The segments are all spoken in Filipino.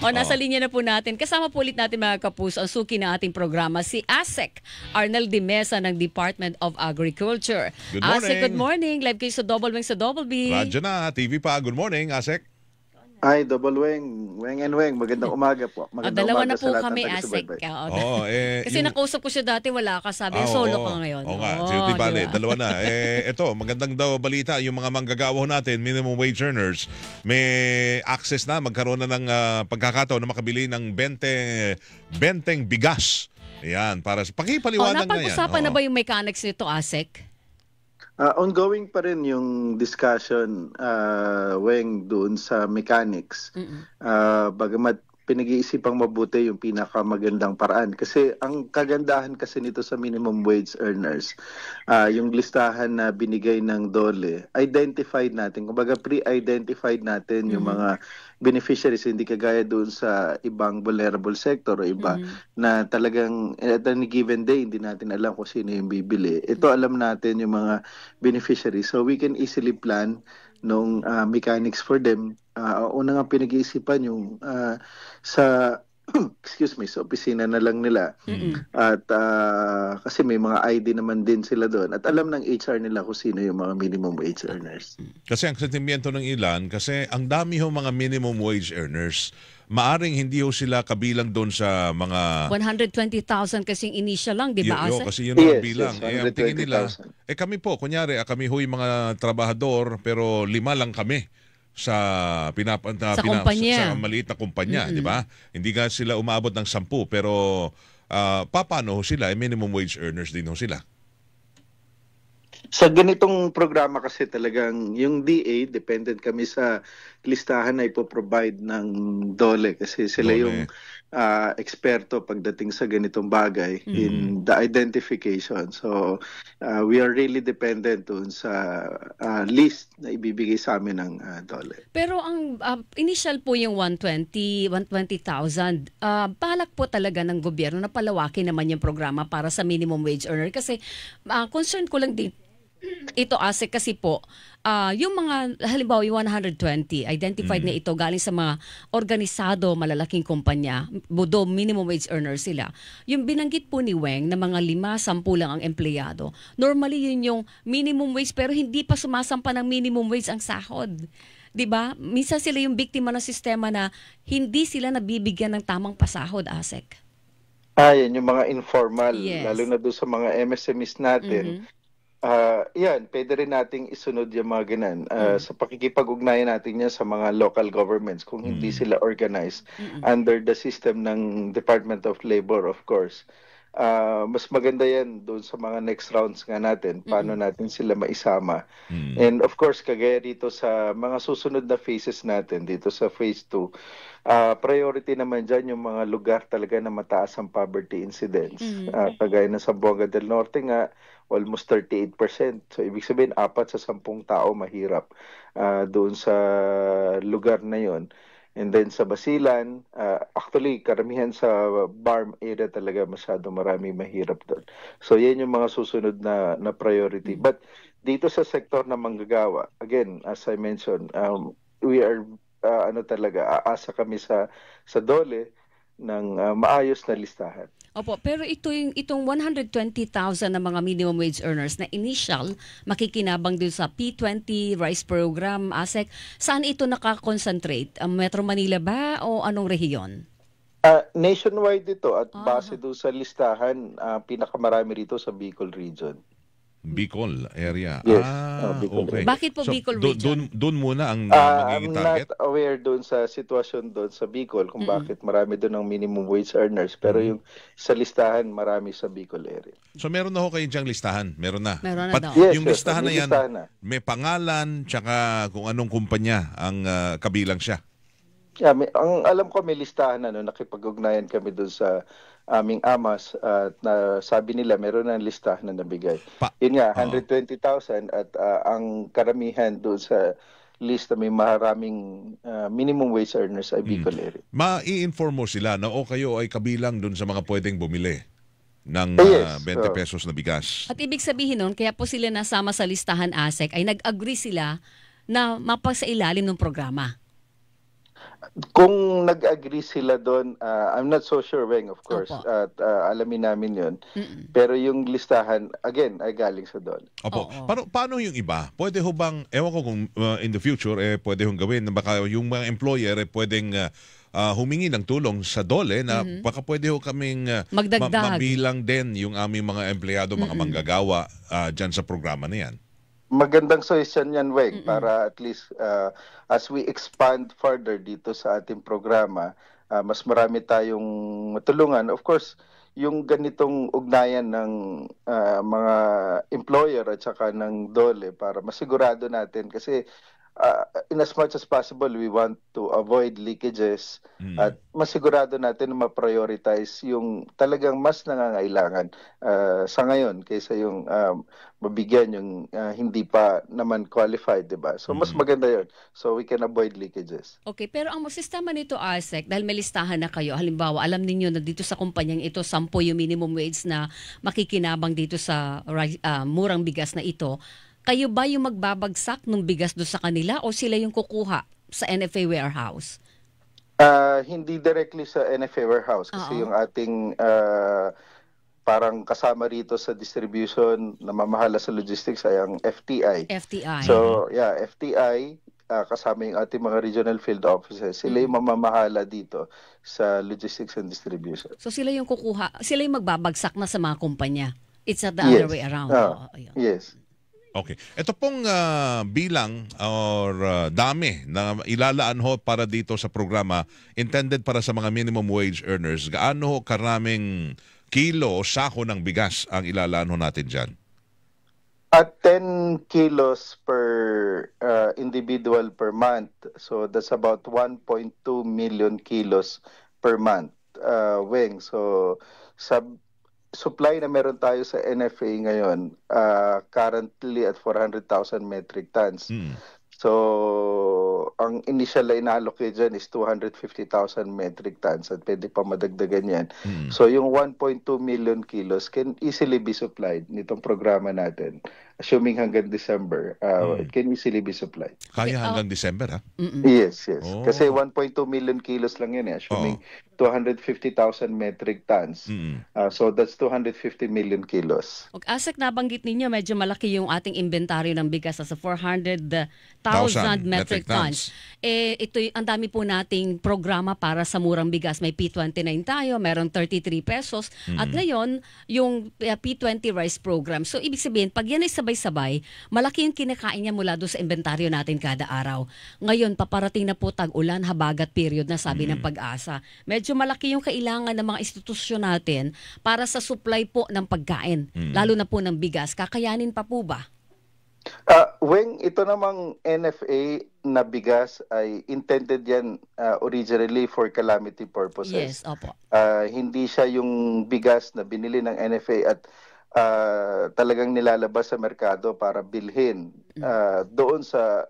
O, nasa linya na po natin. Kasama po ulit natin mga kapuso ang suki ng ating programa, si ASEC Arnel de Mesa ng Department of Agriculture. Good morning. ASEC, good morning. Live kayo sa Double Wing sa Double B. Radyo na, TV pa. Good morning, ASEC. Ay, Double Weng. Weng and Weng. Magandang umaga po. Magandang Dalawa umaga na po sa lahat kami, ng ASEC. Kasi Kasi nakausap ko siya dati, wala ka. Sabi, solo ka ngayon. Oo nga, di bale, dalawa na. Ito, magandang daw balita, yung mga manggagawa natin, minimum wage earners, may access na, magkaroon na ng pagkakataon na makabili ng 20 bigas. Ayan, para sa pakipaliwanag na yan. Napag-usapan na ba yung mechanics nito, ASEC? Ongoing pa rin yung discussion, Weng, doon sa mechanics. Bagamat pinag-iisipang mabuti yung pinakamagandang paraan. Kasi ang kagandahan kasi nito sa minimum wage earners, yung listahan na binigay ng DOLE, identified natin, kumbaga pre-identified natin yung mga beneficiaries, hindi kagaya doon sa ibang vulnerable sector o iba na talagang at any given day hindi natin alam kung sino yung bibili. Ito alam natin yung mga beneficiaries, so we can easily plan nung mechanics for them. Una nga pinag-iisipan yung sa excuse me, sa opisina na lang nila. At kasi may mga ID naman din sila doon. At alam ng HR nila kung sino yung mga minimum wage earners. Kasi ang sentimiento ng ilan, kasi ang dami ho mga minimum wage earners, maaring hindi ho sila kabilang doon sa mga 120,000 kasing initial lang, di ba, ASEC? Kasi yun ang bilang. Yes, Ang tingin nila, 120,000. kami po, kunyari, kami ho yung mga trabahador, pero 5 lang kami sa kumpanya. sa maliit na kumpanya, di ba? Hindi nga sila umabot ng 10, pero paano ho sila? Minimum wage earners din ho sila. Sa ganitong programa kasi talagang yung DA, dependent kami sa listahan na ipoprovide ng DOLE kasi sila yung eksperto pagdating sa ganitong bagay in the identification. So we are really dependent dun sa list na ibibigay sa amin ng DOLE. Pero ang initial po yung 120,000. Balak po talaga ng gobyerno na palawakin naman yung programa para sa minimum wage earner. Kasi concern ko lang din ito, ASEC, kasi po, yung mga, halimbawa yung 120, identified na ito galing sa mga organisado, malalaking kumpanya, budo minimum wage earners sila. Yung binanggit po ni Weng na mga 5-10 lang ang empleyado, normally yun yung minimum wage pero hindi pa sumasampa ng minimum wage ang sahod. 'Di ba? Minsan sila yung biktima ng sistema na hindi sila nabibigyan ng tamang pasahod, ASEC. Yan yung mga informal, Yes. lalo na doon sa mga MSMEs natin. Yan, pwede rin nating isunod yung mga ganan. Sa pakikipag-ugnayan natin yan sa mga local governments kung hindi sila organized under the system ng Department of Labor, of course. Mas maganda yan doon sa mga next rounds nga natin, paano natin sila maisama. And of course, kagaya dito sa mga susunod na phases natin, dito sa phase 2, priority naman dyan yung mga lugar talaga na mataas ang poverty incidence. Kagaya na sa Buanga del Norte nga, almost 38%. So, ibig sabihin, 4 sa 10 tao mahirap doon sa lugar na yon. And then sa Basilan, actually, karamihan sa Barm area talaga masyado marami mahirap doon. So, yan yung mga susunod na priority. But dito sa sektor na manggagawa, again, as I mentioned, we are, aasa kami sa DOLE ng maayos na listahan. Opo, pero itong 120,000 na mga minimum wage earners na initial makikinabang din sa P20 Rice Program, ASEC, saan ito nakakonsentrate? Metro Manila ba o anong rehiyon? Nationwide ito at base doon sa listahan, pinakamarami rito sa Bicol region. Bicol area. Yes. Bicol. Okay. Bakit po Bicol region? Doon muna ang magiging target? I'm not aware doon sa sitwasyon doon sa Bicol kung bakit marami doon ng minimum wage earners. Pero yung sa listahan, marami sa Bicol area. So meron na ho kayo diyang listahan? Meron na? Meron na daw. Yung listahan na yan, listahan na. may pangalan, tsaka kung anong kumpanya ang kabilang siya. Yeah, ang alam ko may listahan na nakipag-ugnayan kami doon sa aming AMAS at sabi nila meron ng listahan na nabigay. Yun nga, 120,000 at ang karamihan doon sa lista may maraming minimum wage earners ay Bicol area. Ma-i-inform mo sila na kayo ay kabilang doon sa mga pwedeng bumili ng 20 pesos na bigas. At ibig sabihin nun, kaya po sila nasama sa listahan, ASEC, ay nag-agree sila na mapasailalim ng programa. Kung nag-agree sila doon, I'm not so sure, Weng, of course. Opo. At alamin namin yon. Mm-mm. Pero yung listahan, again, ay galing sa doon. Opo. Oo. Paano yung iba? Pwede ho bang, ewan ko kung in the future, pwede hong gawin, na baka yung mga employer pwedeng humingi ng tulong sa DOLE na baka pwede ho kaming Magdagdag. mabilang din yung aming mga empleyado, mga manggagawa dyan sa programa na yan. Magandang suggestion yan, Weng, para at least as we expand further dito sa ating programa, mas marami tayong matulungan. Of course, yung ganitong ugnayan ng mga employer at saka ng DOLE para masigurado natin kasi in as much as possible, we want to avoid leakages at masigurado natin na ma-prioritize yung talagang mas nangangailangan sa ngayon kaysa yung mabigyan yung hindi pa naman qualified, diba? So, mas maganda yun. So, we can avoid leakages. Okay, pero ang sistema nito, ASEC, dahil may listahan na kayo, halimbawa, alam ninyo na dito sa kumpanyang ito, 10 yung minimum wage na makikinabang dito sa murang bigas na ito, kayo ba yung magbabagsak ng bigas doon sa kanila o sila yung kukuha sa NFA warehouse? Hindi directly sa NFA warehouse kasi yung ating parang kasama rito sa distribution na mamahala sa logistics ay ang FTI. FTI. So, yeah, FTI kasama yung ating mga regional field offices. Sila yung mamamahala dito sa logistics and distribution. So sila yung kukuha, sila yung magbabagsak na sa mga kumpanya. It's not the other way around. Yes. Okay. Ito pong bilang or dami na ilalaan ho para dito sa programa intended para sa mga minimum wage earners, gaano ho karaming kilo o sako ng bigas ang ilalaan ho natin dyan? At 10 kilos per individual per month. So that's about 1.2 million kilos per month, Weng. So sa supply na meron tayo sa NFA ngayon, currently at 400,000 metric tons. So, ang initial na inallocate dyan is 250,000 metric tons at pwede pa madagdagan yan. So, yung 1.2 million kilos can easily be supplied nitong programa natin. Assuming hanggang December, it can easily be supplied. Kaya hanggang December, ha? Yes. Kasi 1.2 million kilos lang yun, assuming 250,000 metric tons. So that's 250 million kilos. ASEC, nabanggit ninyo, medyo malaki yung ating inventaryo ng bigas sa 400,000 metric tons. Ito, ang dami po nating programa para sa murang bigas. May P29 tayo, meron 33 pesos. At ngayon, yung P20 rice program. So ibig sabihin, pag yan ay sabay-sabay, malaki yung kinakain niya mula doon sa inventaryo natin kada araw. Ngayon, paparating na po tag-ulan, habagat period na sabi ng Pag-asa. Medyo malaki yung kailangan ng mga institusyon natin para sa supply po ng pagkain, lalo na po ng bigas. Kakayanin pa po ba? Weng, ito namang NFA na bigas ay intended yan originally for calamity purposes. Yes, opo. Hindi siya yung bigas na binili ng NFA at talagang nilalabas sa merkado para bilhin doon sa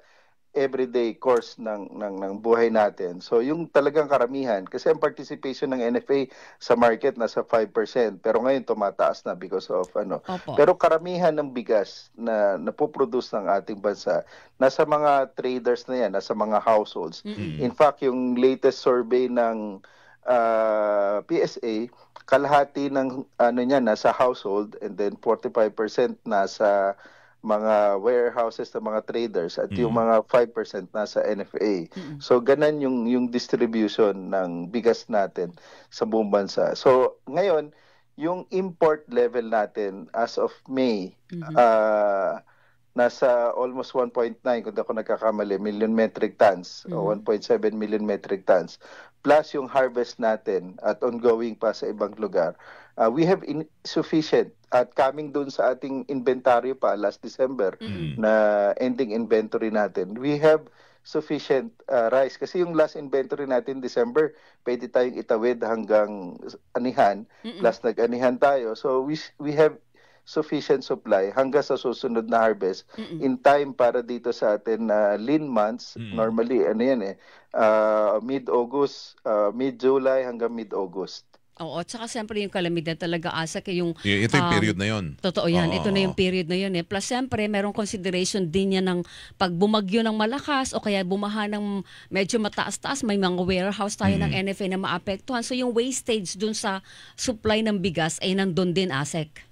everyday course ng buhay natin. So yung talagang karamihan, kasi ang participation ng NFA sa market nasa 5%, pero ngayon tumataas na because of Opo. Pero karamihan ng bigas na napoproduce ng ating bansa, nasa mga traders na yan, nasa mga households. In fact, yung latest survey ng PSA, kalahati ng niya nasa household and then 45% nasa mga warehouses ng mga traders at yung mga 5% nasa NFA. So ganan yung distribution ng bigas natin sa buong bansa. So ngayon, yung import level natin as of May, nasa almost 1.9, kung ako nagkakamali, million metric tons o 1.7 million metric tons. Plus yung harvest natin at ongoing pa sa ibang lugar. We have sufficient at coming dun sa ating inventory pa last December na ending inventory natin. We have sufficient rice kasi yung last inventory natin December, pwede tayong itawid hanggang anihan, plus nag-anihan tayo. So we have sufficient supply hanggang sa susunod na harvest in time para dito sa atin na lean months. Normally mid-August, mid-July hanggang mid-August. Oo, at saka siyempre yung kalamidad talaga asa yung Ito yung period na yon. totoo yan. Oo. Ito na yung period na yun eh. Plus siyempre merong consideration din yan ng pag bumagyo ng malakas o kaya bumaha ng medyo mataas-taas, may mga warehouse tayo ng NFA na maapektuhan. So yung wastage dun sa supply ng bigas ay nandun din, ASEC.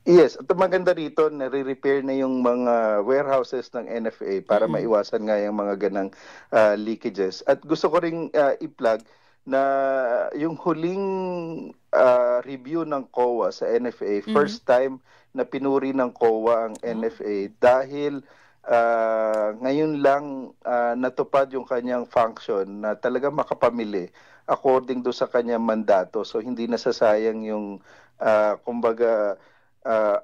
Yes, at maganda rito, nare-repair na yung mga warehouses ng NFA para maiwasan nga yung mga ganang leakages. At gusto ko ring i-plug na yung huling review ng COA sa NFA, first time na pinuri ng COA ang NFA dahil ngayon lang natupad yung kanyang function na talaga makapamili according do sa kanyang mandato. So hindi nasasayang yung kumbaga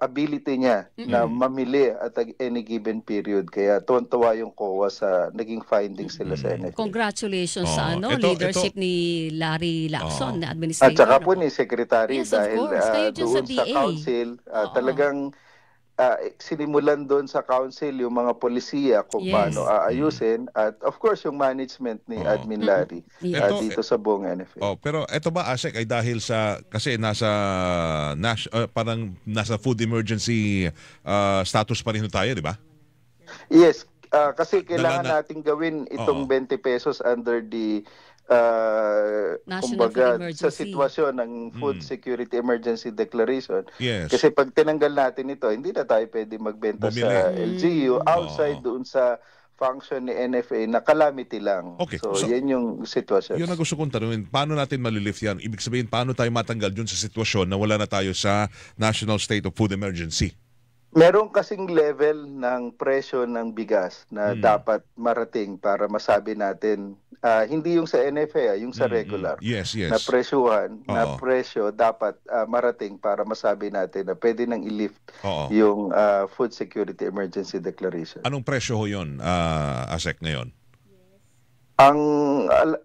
ability niya na mamili at any given period. Kaya tuwan-tuwa yung COA sa naging findings sila sa NFA. Congratulations sa leadership ni Larry Lacson na At administrator. saka po ni Secretary Yes, of dahil course. Kayo dyan sa doon sa DA. council, talagang sinimulan doon sa council yung mga polisiya kung paano aayusin at of course yung management ni Admin Larry dito sa buong NFA. Pero eto ba, ASEC, ay dahil sa kasi parang nasa food emergency status pa rin tayo, di ba? Yes, kasi kailangan nating gawin itong 20 pesos under the National kumbaga, Food sa Emergency. sitwasyon ng Food Security Emergency Declaration. Yes. Kasi pag tinanggal natin ito, hindi na tayo pwede magbenta sa LGU outside doon sa function ni NFA na calamity lang. Okay. So, So, yan yung sitwasyon. Yun ang gusto kong tanungin, paano natin malilift yan? Ibig sabihin, paano tayo matanggal dun sa sitwasyon na wala na tayo sa National State of Food Emergency? Meron kasing level ng presyo ng bigas na dapat marating para masabi natin, hindi yung sa NFA, yung sa regular. Yes. Na presyuhan, na presyo dapat marating para masabi natin na pwede nang i-lift yung Food Security Emergency Declaration. Anong presyo ho yun, ASEC, ngayon?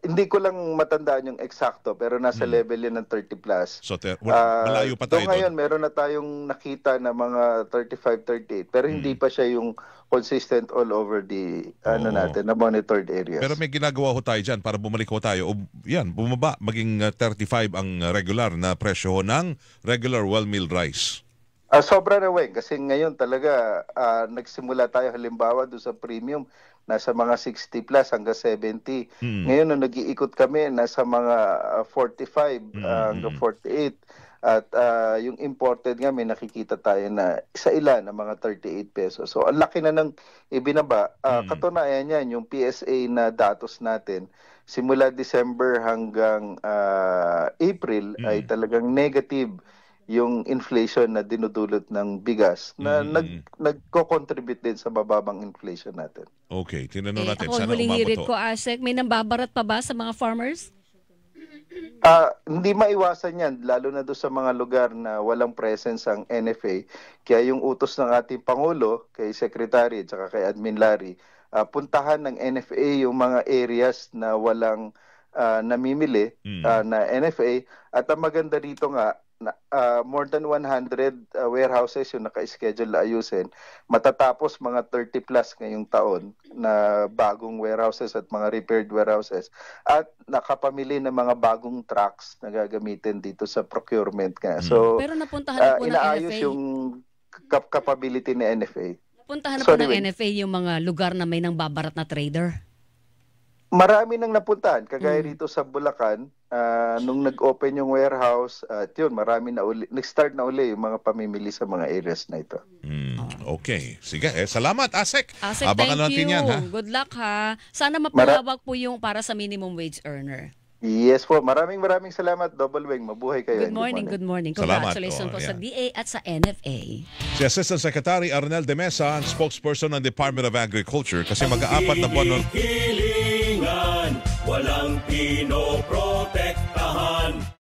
Hindi ko lang matandaan yung eksakto pero nasa level yan ng 30 plus. So malayo pa tayo ngayon meron na tayong nakita na mga 35, 38 pero hindi pa siya yung consistent all over the natin na monitored areas. Pero may ginagawa ho tayo dyan para bumalik ho tayo. Yan, bumaba maging 35 ang regular na presyo ho ng regular well-milled rice. Sobra na kasi ngayon talaga nagsimula tayo halimbawa doon sa premium nasa mga 60 plus hanggang 70. Ngayon nung nag-iikot kami nasa mga 45 hanggang 48 at yung imported nga may nakikita tayo na isa ilan na mga 38 pesos. So ang laki na ng ibinaba. Katunayan yan yung PSA na datos natin simula December hanggang April ay talagang negative yung inflation na dinudulot ng bigas na nagko-contribute din sa bababang inflation natin. Okay, tinanong natin. Ako, Sana huling hirit umabot ko, ASEC, may nambabarat pa ba sa mga farmers? Hindi maiwasan yan, lalo na doon sa mga lugar na walang presence ang NFA. Kaya yung utos ng ating Pangulo, kay Secretary at saka kay Admin Larry, puntahan ng NFA yung mga areas na walang namimili na NFA. At ang maganda rito nga, more than 100 warehouses yung naka-schedule na ayusin. Matatapos mga 30 plus ngayong taon na bagong warehouses at mga repaired warehouses at nakapamili ng mga bagong trucks na gagamitin dito sa procurement nga. So, pero napuntahan na po ng inaayos NFA. yung capability ni NFA. Napuntahan na po ng NFA yung mga lugar na may nangbabarat na trader? Marami nang napuntahan, kagaya rito sa Bulacan, nung nag-open yung warehouse, at yun, marami na uli, nag-start na uli yung mga pamimili sa mga areas na ito. Okay. Sige, salamat, ASEC. ASEC, Abangan thank natin you. yan, ha? Good luck, ha? Sana mapalawak po yung para sa minimum wage earner. Yes po, maraming salamat, Double Wing. Mabuhay kayo. Good morning. Salamat. Congratulations po sa DA at sa NFA. Si Assistant Secretary Arnel de Mesa, ang spokesperson ng Department of Agriculture, kasi mag-aapat na buwan Hilingan, walang pinoprotektahan.